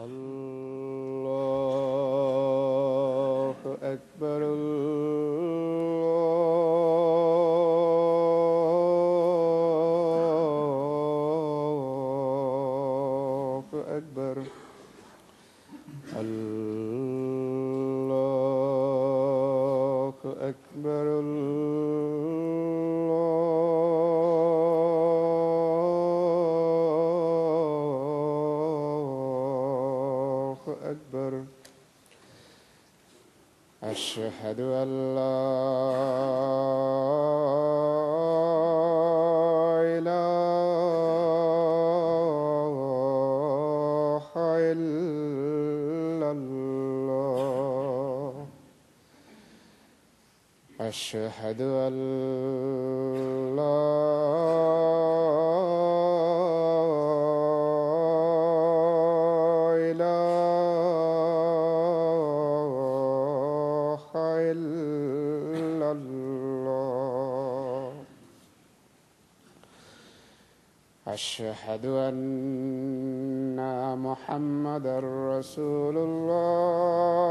الله أكبر. الله أكبر. الله أكبر. الله أكبر. أشهد أن لا إله إلا الله. أشهد أن لا إله إلا الله. أشهد أن محمدًا رسول الله.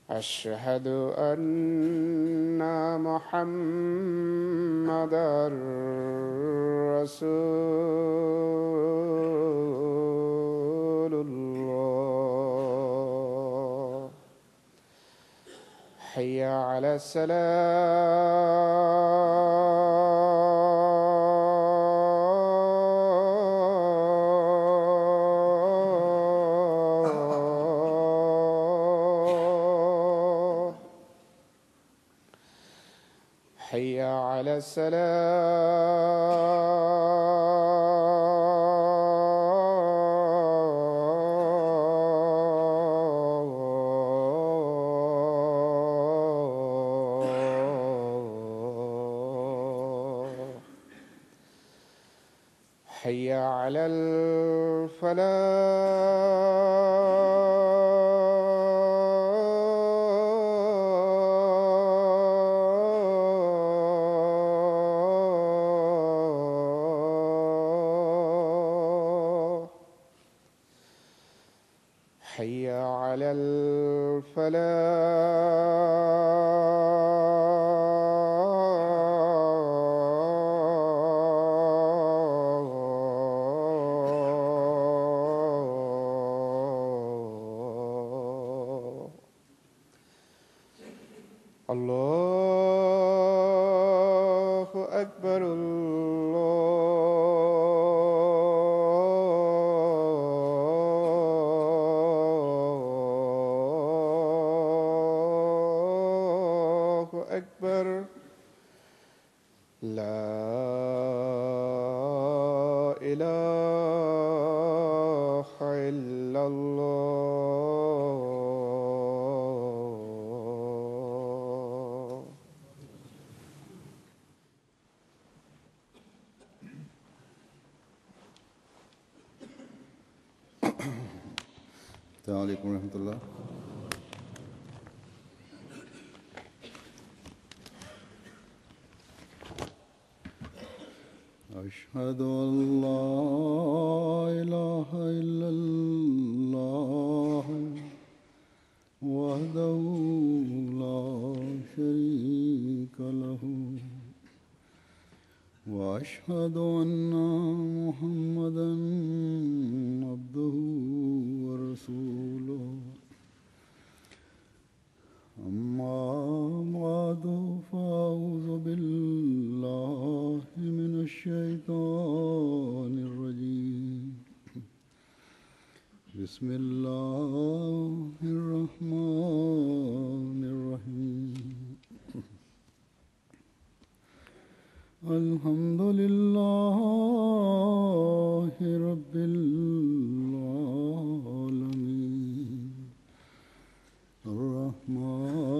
أشهد أن محمدًا رسول الله. حي على الصلاة. حي على الصلاة. حي على الفلاح. حي على الفلاح. الله أكبر. الله أكبر. لا إله إلا الله. السلام عليكم ورحمة الله. أشهد أن لا إله إلا الله وحده لا شريك له وأشهد أن محمدًا عبده ورسوله. أما بعد فأعوذ بالله من الشيطان الرجيم. بسم الله الرحمن الرحيم. الحمد لله رب العالمين. الرحمن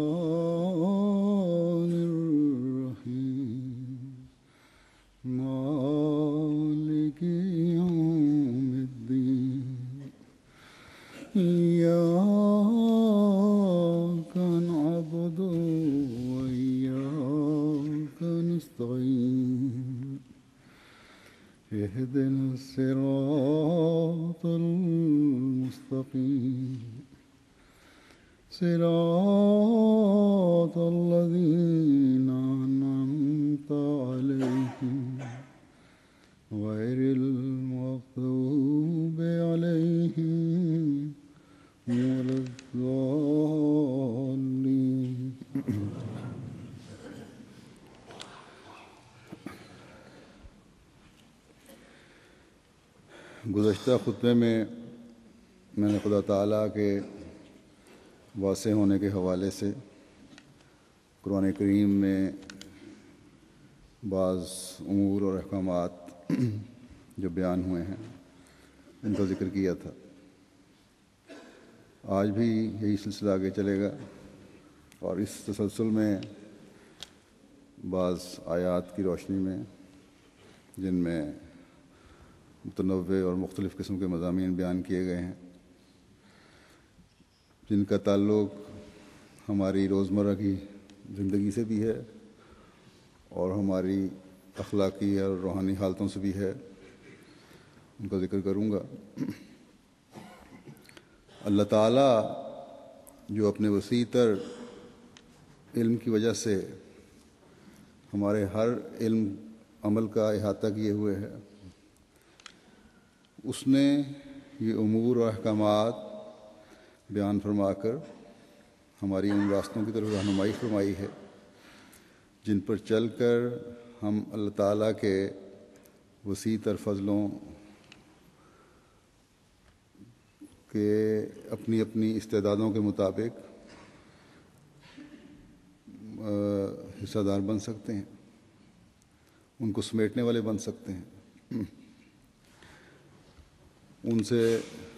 الرحيم. مالك يوم الدين. إياك الصراط المستقيم صراط الذين أنعمت عليهم غير المغضوب عليهم ولا الضالين گزشتہ خطبے میں نے خدا تعالیٰ کے واسع ہونے کے حوالے سے قرآن کریم میں بعض امور اور احکامات جو بیان ہوئے ہیں ان کا ذکر کیا تھا. آج بھی یہی سلسلہ آگے چلے گا اور اس تسلسل میں بعض آیات کی روشنی میں جن میں متنوع اور مختلف قسم کے مضامین بیان کیے گئے ہیں جن کا تعلق ہماری روزمرہ کی زندگی سے بھی ہے اور ہماری اخلاقی اور روحانی حالتوں سے بھی ہے، ان کا ذکر کروں گا. اللہ تعالیٰ جو اپنے وسیع تر علم کی وجہ سے ہمارے ہر علم عمل کا احاطہ کیے ہوئے ہے، اس نے یہ امور اور احکامات بیان فرما کر ہماری ان راستوں کی طرف رہنمائی فرمائی ہے جن پر چل کر ہم اللہ تعالیٰ کے وسیع تر فضلوں کے اپنی اپنی استعدادوں کے مطابق حصہ دار بن سکتے ہیں، ان کو سمیٹنے والے بن سکتے ہیں، ان سے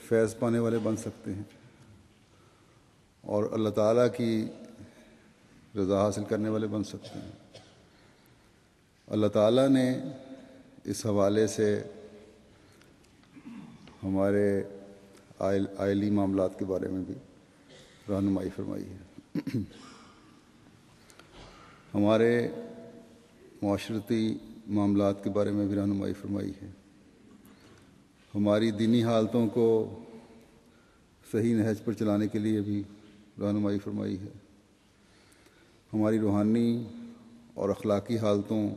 فیض پانے والے بن سکتے ہیں اور اللہ تعالیٰ کی رضا حاصل کرنے والے بن سکتے ہیں. اللہ تعالیٰ نے اس حوالے سے ہمارے آئلی معاملات کے بارے میں بھی رہنمائی فرمائی ہے. ہمارے معاشرتی معاملات کے بارے میں بھی رہنمائی فرمائی ہے. ہماری دینی حالتوں کو صحیح نہج پر چلانے کے لیے بھی رہنمائی فرمائی ہے. ہماری روحانی اور اخلاقی حالتوں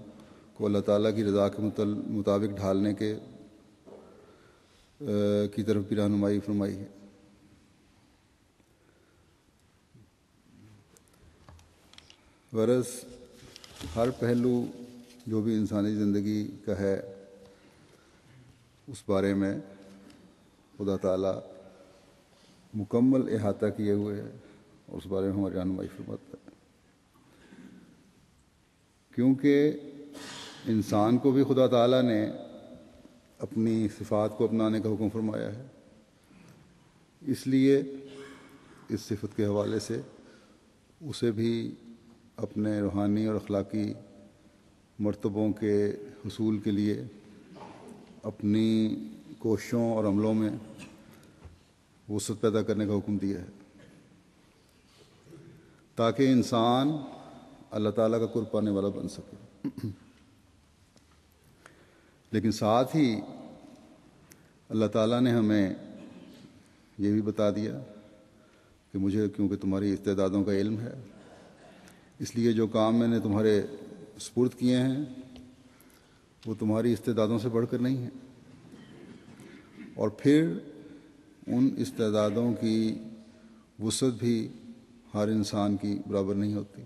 کو اللہ تعالیٰ کی رضا کے مطابق ڈھالنے کی طرف بھی رہنمائی فرمائی ہے. غرض ہر پہلو جو بھی انسانی زندگی کا ہے اس بارے میں خدا تعالیٰ مکمل احاطہ کیے ہوئے ہے اور اس بارے میں ہماری رہنمائی فرماتا ہے، کیونکہ انسان کو بھی خدا تعالیٰ نے اپنی صفات کو اپنانے کا حکم فرمایا ہے. اس لیے اس صفت کے حوالے سے اسے بھی اپنے روحانی اور اخلاقی مرتبوں کے حصول کے لیے اپنی کوششوں اور عملوں میں وسعت پیدا کرنے کا حکم دیا ہے تاکہ انسان اللہ تعالیٰ کا قرب پانے والا بن سکے. لیکن ساتھ ہی اللہ تعالیٰ نے ہمیں یہ بھی بتا دیا کہ مجھے کیونکہ تمہاری استعدادوں کا علم ہے اس لیے جو کام میں نے تمہارے سپرد کیے ہیں وہ تمہاری استعدادوں سے بڑھ کر نہیں ہیں، اور پھر ان استعدادوں کی وسعت بھی ہر انسان کی برابر نہیں ہوتی،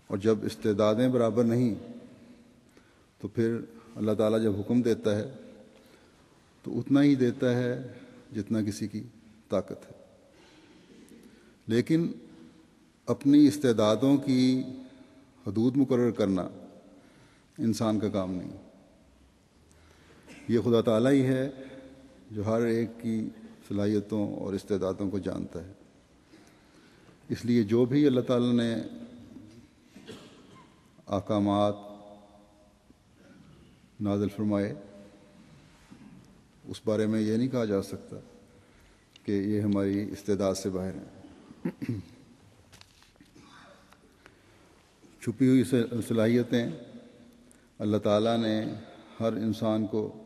اور جب استعدادیں برابر نہیں تو پھر اللہ تعالیٰ جب حکم دیتا ہے تو اتنا ہی دیتا ہے جتنا کسی کی طاقت ہے. لیکن اپنی استعدادوں کی حدود مقرر کرنا انسان کا کام نہیں. یہ خدا تعالیٰ ہی ہے جو ہر ایک کی صلاحیتوں اور استعدادوں کو جانتا ہے. اس لیے جو بھی اللہ تعالیٰ نے احکامات نازل فرمائے اس بارے میں یہ نہیں کہا جا سکتا کہ یہ ہماری استعداد سے باہر ہیں. چھپی ہوئی صلاحیتیں اللہ تعالیٰ نے ہر انسان کو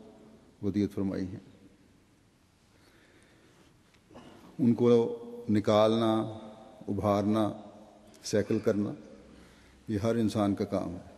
ودیت فرمائی ہیں. ان کو نکالنا، ابھارنا، سیکل کرنا، یہ ہر انسان کا کام ہے.